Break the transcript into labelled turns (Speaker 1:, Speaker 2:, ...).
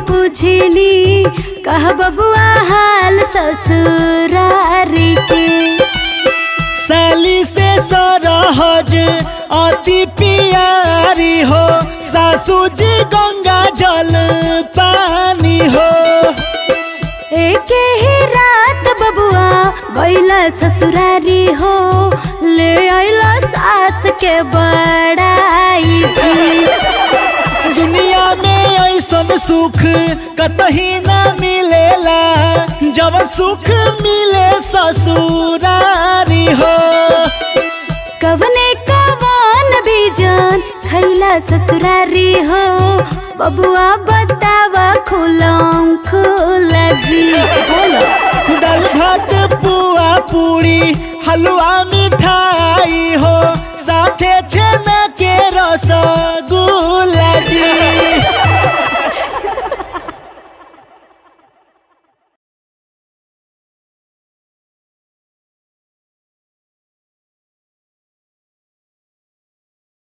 Speaker 1: पूछली कह बबुआ हाल ससुरारी के।
Speaker 2: साली से सरहज अति प्यारी हो, सासू जी गंगा जल पानी हो।
Speaker 1: एक ही रात बबुआ बैला ससुरारी हो, ले आइला सास के बड़ाई जी।
Speaker 2: दुनिया में ऐसन सुख कतही ना मिलेला, जब सुख मिले ससुरारी हो।
Speaker 1: कवने कवन बीजन खैला ससुरारी हो, बबुआ बतावा खुलम खुला जी।
Speaker 2: दाल भात पुआ पूरी हलवा मिठाई